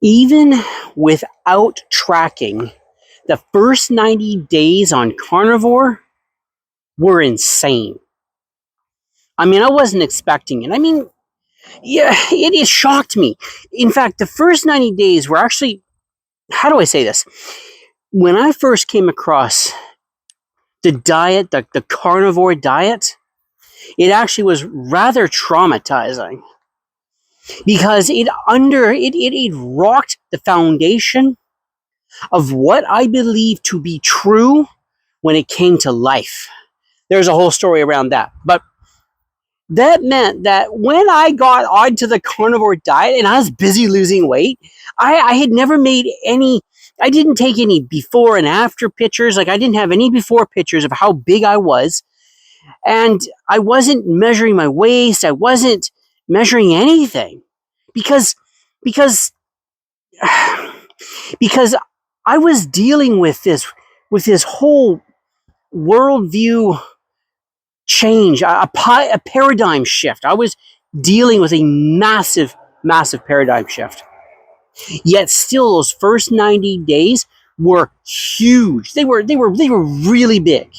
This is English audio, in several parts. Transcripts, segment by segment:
Even without tracking, the first 90 days on Carnivore were insane. I mean, I wasn't expecting it. I mean, yeah, it shocked me. In fact, the first 90 days were actually, how do I say this? When I first came across the diet, the carnivore diet, it actually was rather traumatizing because it rocked the foundation of what I believe to be true when it came to life. There's a whole story around that. But that meant that when I got onto the carnivore diet and I was busy losing weight, I had never made any, I didn't take any before and after pictures. Like I didn't have any before pictures of how big I was. And I wasn't measuring my waist. I wasn't measuring anything because, because, because I was dealing with this whole worldview change, a paradigm shift. I was dealing with a massive, massive paradigm shift. Yet still, those first 90 days were huge. They were really big.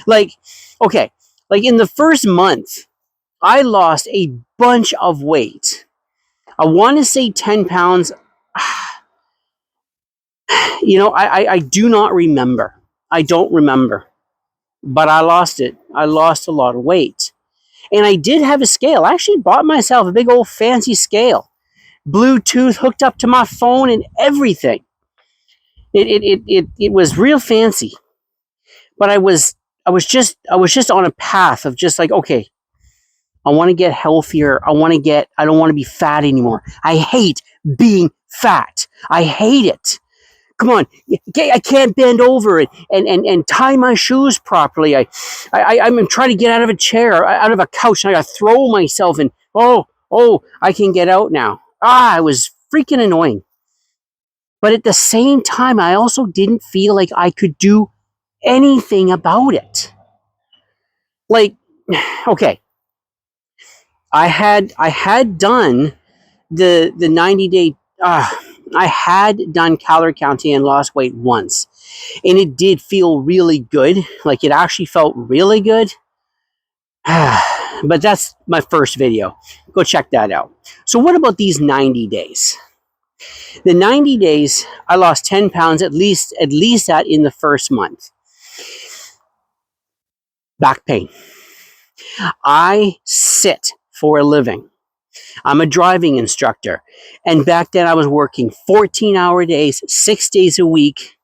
Like, okay, like in the first month, I lost a bunch of weight. I want to say 10 pounds. You know, I do not remember. I don't remember. But I lost it. I lost a lot of weight. And I did have a scale. I actually bought myself a big old fancy scale. Bluetooth hooked up to my phone and everything. It was real fancy. But I was just on a path of just like, okay, I want to get healthier. I don't want to be fat anymore. I hate being fat. I hate it. Come on, I can't bend over and tie my shoes properly. I'm trying to get out of a chair, out of a couch, and I got to throw myself and I can get out now. It was freaking annoying. But at the same time, I also didn't feel like I could do anything about it. Like, okay, I had done the 90-day. I had done calorie counting and lost weight once, and it did feel really good. Like it actually felt really good. But that's my first video. Go check that out. So what about these 90 days? The 90 days, I lost 10 pounds at least that in the first month. Back pain. I sit for a living. I'm a driving instructor. And back then I was working 14-hour days, 6 days a week,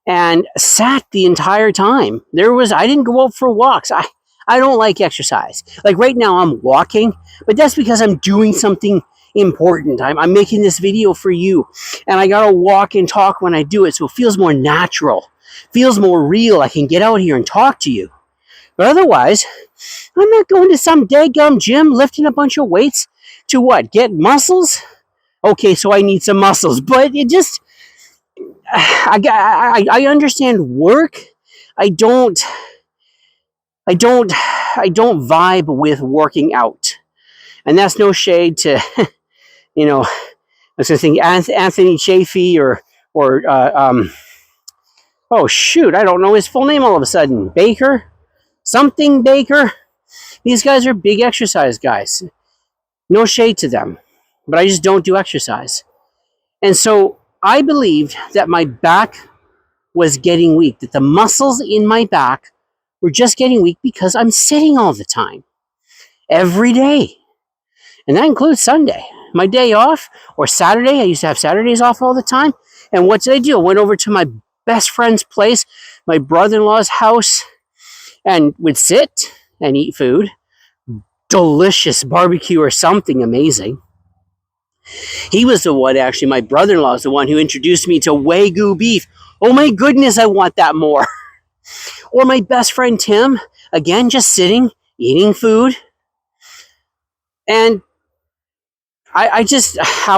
and sat the entire time. I didn't go out for walks. I don't like exercise. Like right now I'm walking, but that's because I'm doing something important. I'm making this video for you, and I gotta walk and talk when I do it, so it feels more natural, feels more real. I can get out here and talk to you. But otherwise, I'm not going to some daggum gym lifting a bunch of weights to what? Get muscles? Okay, so I need some muscles, but it just, I understand work. I don't vibe with working out, and that's no shade to, you know, I was going to think Anthony Chafee or oh shoot, I don't know his full name all of a sudden. Baker, something Baker. These guys are big exercise guys. No shade to them, but I just don't do exercise. And so I believed that my back was getting weak, that the muscles in my back were just getting weak because I'm sitting all the time, every day. And that includes Sunday. My day off, or Saturday, I used to have Saturdays off all the time. And what did I do? I went over to my best friend's place, my brother-in-law's house, and would sit and eat food. Delicious barbecue or something amazing. He was the one, actually, my brother-in-law is the one who introduced me to Wagyu beef. Oh my goodness, I want that more. Or my best friend Tim, again, just sitting, eating food. And I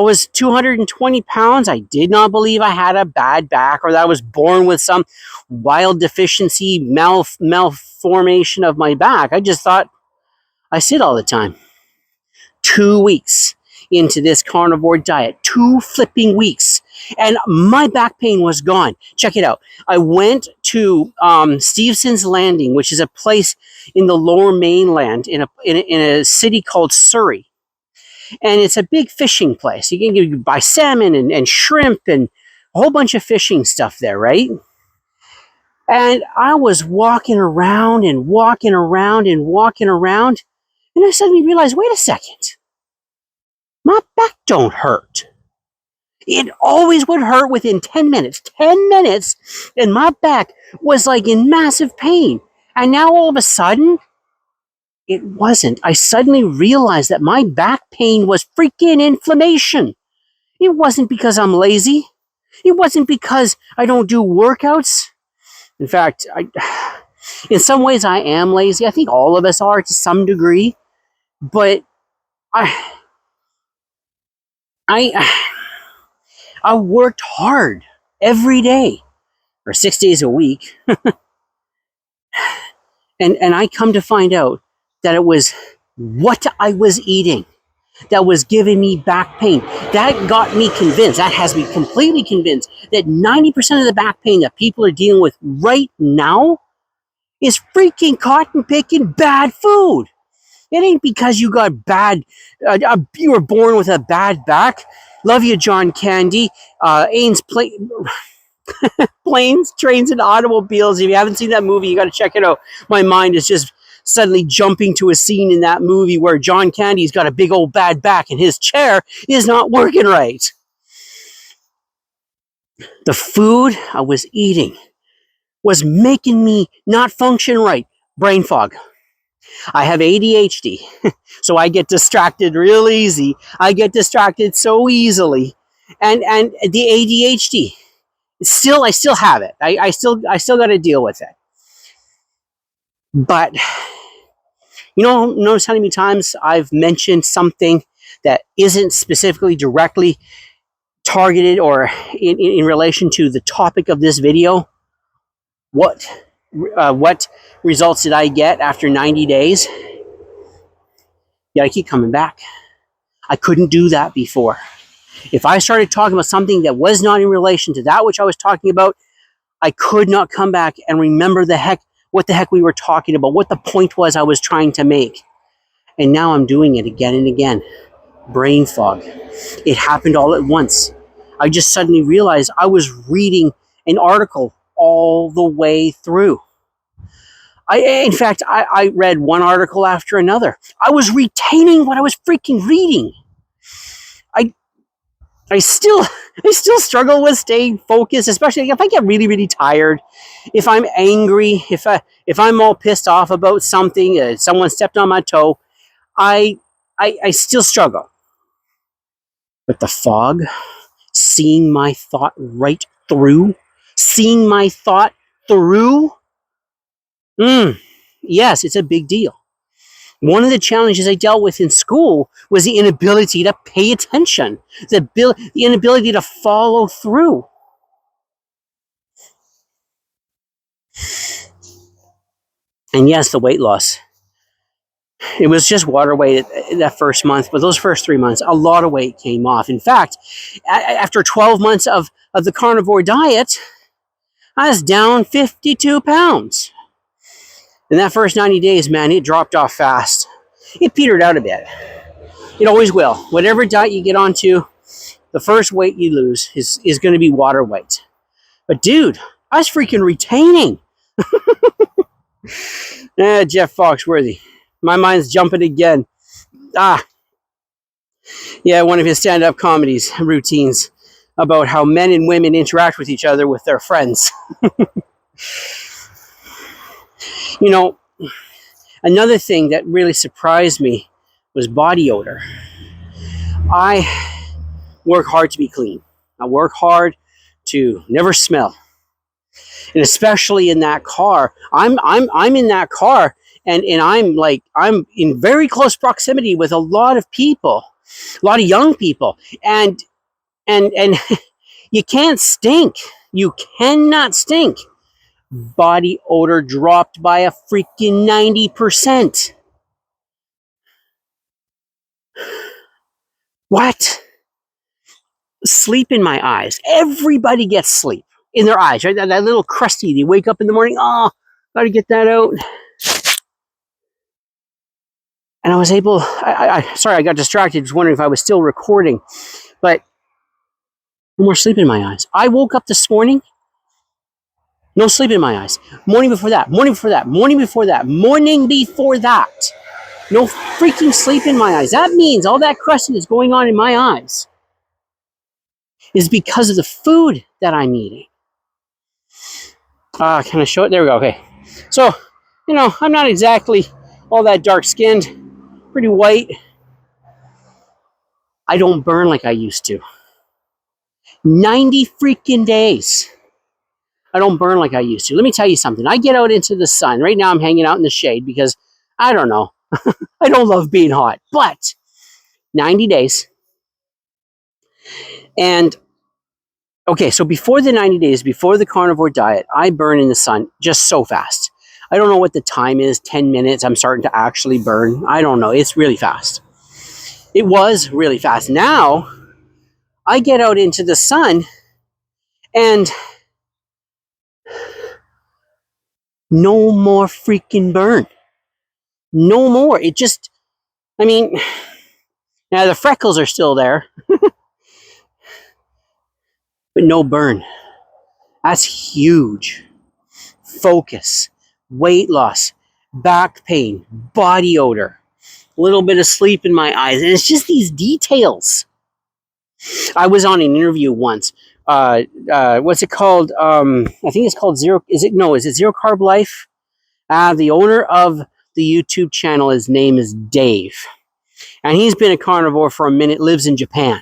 was 220 pounds. I did not believe I had a bad back or that I was born with some wild deficiency, malformation of my back. I just thought I sit all the time. 2 weeks. into this carnivore diet. 2 flipping weeks. And my back pain was gone. Check it out. I went to Stevenson's Landing, which is a place in the lower mainland in a city called Surrey. And it's a big fishing place. You can buy salmon and shrimp and a whole bunch of fishing stuff there, right? And I was walking around and walking around and walking around, and I suddenly realized, wait a second, my back don't hurt. It always would hurt within 10 minutes. 10 minutes, and my back was like in massive pain. And now all of a sudden, it wasn't. I suddenly realized that my back pain was freaking inflammation. It wasn't because I'm lazy. It wasn't because I don't do workouts. In fact, in some ways I am lazy. I think all of us are to some degree. But I worked hard every day or 6 days a week. and I come to find out that it was what I was eating that was giving me back pain. That got me convinced, that has me completely convinced that 90% of the back pain that people are dealing with right now is freaking cotton picking bad food. It ain't because you got bad, you were born with a bad back. Love you, John Candy. Ains Planes, Trains, and Automobiles. If you haven't seen that movie, you got to check it out. My mind is just suddenly jumping to a scene in that movie where John Candy's got a big old bad back and his chair is not working right. The food I was eating was making me not function right. Brain fog. I have ADHD, so I get distracted real easy. I get distracted so easily. And the ADHD, I still have it. I still got to deal with it. But notice how many times I've mentioned something that isn't specifically directly targeted or in relation to the topic of this video. What results did I get after 90 days? Yeah, I keep coming back. I couldn't do that before. If I started talking about something that was not in relation to that which I was talking about, I could not come back and remember what the heck we were talking about, what the point was I was trying to make. And now I'm doing it again and again. Brain fog. It happened all at once. I just suddenly realized I was reading an article all the way through. In fact, I read one article after another. I was retaining what I was freaking reading. I still struggle with staying focused, especially if I get really, really tired, if I'm angry, if I'm all pissed off about something, someone stepped on my toe, I still struggle. But the fog, seeing my thought right through, yes, it's a big deal. One of the challenges I dealt with in school was the inability to pay attention, the inability to follow through. And yes, the weight loss. It was just water weight that first month, but those first 3 months, a lot of weight came off. In fact, after 12 months of the carnivore diet, I was down 52 pounds. In that first 90 days, man, it dropped off fast. It petered out a bit. It always will. Whatever diet you get onto, the first weight you lose is going to be water weight. But dude, I was freaking retaining. Jeff Foxworthy. My mind's jumping again. Yeah, one of his stand-up comedies routines about how men and women interact with each other with their friends. Another thing that really surprised me was body odor. I work hard to be clean. I work hard to never smell. And especially in that car. I'm in that car and I'm in very close proximity with a lot of people, a lot of young people. And you can't stink. You cannot stink. Body odor dropped by a freaking 90%. What? Sleep in my eyes. Everybody gets sleep in their eyes, right? That little crusty, they wake up in the morning, oh, gotta get that out. And I was able, sorry, I got distracted, just wondering if I was still recording, but no more sleep in my eyes. I woke up this morning, no sleep in my eyes. Morning before that, morning before that, morning before that, morning before that. No freaking sleep in my eyes. That means all that crustiness going on in my eyes is because of the food that I'm eating. Can I show it? There we go. Okay. So, I'm not exactly all that dark skinned, pretty white. I don't burn like I used to. 90 freaking days. I don't burn like I used to. Let me tell you something. I get out into the sun. Right now I'm hanging out in the shade because, I don't know, I don't love being hot. But 90 days. And, okay, so before the 90 days, before the carnivore diet, I burn in the sun just so fast. I don't know what the time is, 10 minutes, I'm starting to actually burn. I don't know. It's really fast. It was really fast. Now, I get out into the sun and no more freaking burn. No more. It just, I mean, now the freckles are still there, but no burn. That's huge. Focus, weight loss, back pain, body odor, a little bit of sleep in my eyes. And it's just these details. I was on an interview once. What's it called? I think it's called Zero. Is it Zero Carb Life? The owner of the YouTube channel, his name is Dave. And he's been a carnivore for a minute, lives in Japan.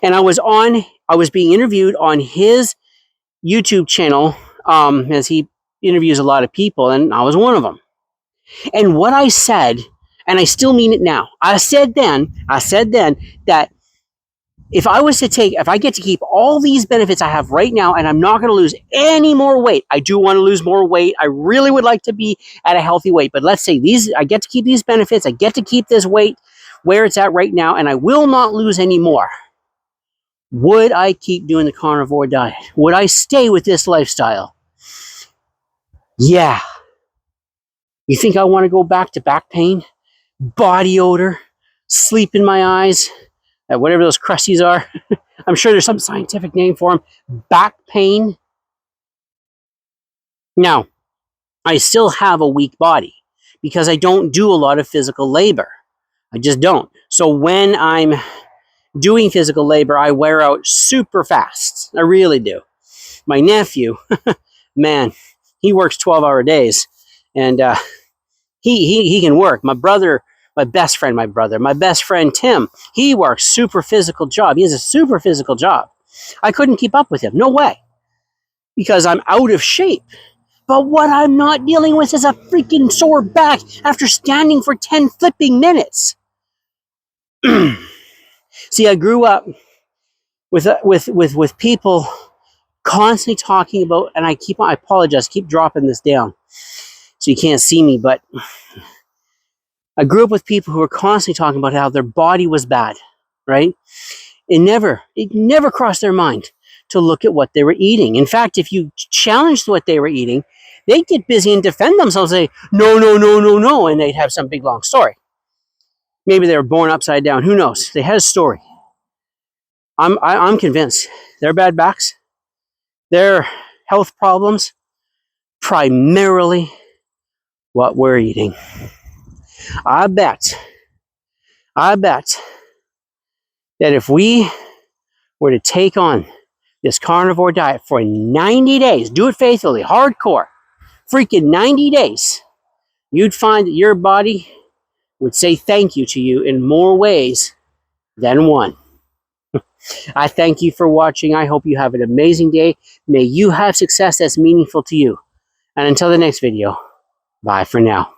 And I was being interviewed on his YouTube channel, as he interviews a lot of people, and I was one of them. And what I said, and I still mean it now, I said then that if I get to keep all these benefits I have right now, and I'm not going to lose any more weight, I do want to lose more weight. I really would like to be at a healthy weight, but let's say I get to keep these benefits, I get to keep this weight where it's at right now, and I will not lose any more. Would I keep doing the carnivore diet? Would I stay with this lifestyle? Yeah. You think I want to go back to back pain, body odor, sleep in my eyes, whatever those crusties are? I'm sure there's some scientific name for them. Back pain. Now, I still have a weak body because I don't do a lot of physical labor. I just don't. So when I'm doing physical labor, I wear out super fast. I really do. My nephew, man, he works 12-hour days, and he can work. My best friend Tim, he works super physical job. He has a super physical job. I couldn't keep up with him. No way. Because I'm out of shape. But what I'm not dealing with is a freaking sore back after standing for 10 flipping minutes. See, I grew up with people constantly talking about, and I apologize, keep dropping this down so you can't see me, but I grew up with people who were constantly talking about how their body was bad, right? It never crossed their mind to look at what they were eating. In fact, if you challenged what they were eating, they'd get busy and defend themselves, say, no, no, no, no, no, and they'd have some big long story. Maybe they were born upside down. Who knows? They had a story. I'm convinced their bad backs, their health problems, primarily what we're eating. I bet that if we were to take on this carnivore diet for 90 days, do it faithfully, hardcore, freaking 90 days, you'd find that your body would say thank you to you in more ways than one. I thank you for watching. I hope you have an amazing day. May you have success that's meaningful to you. And until the next video, bye for now.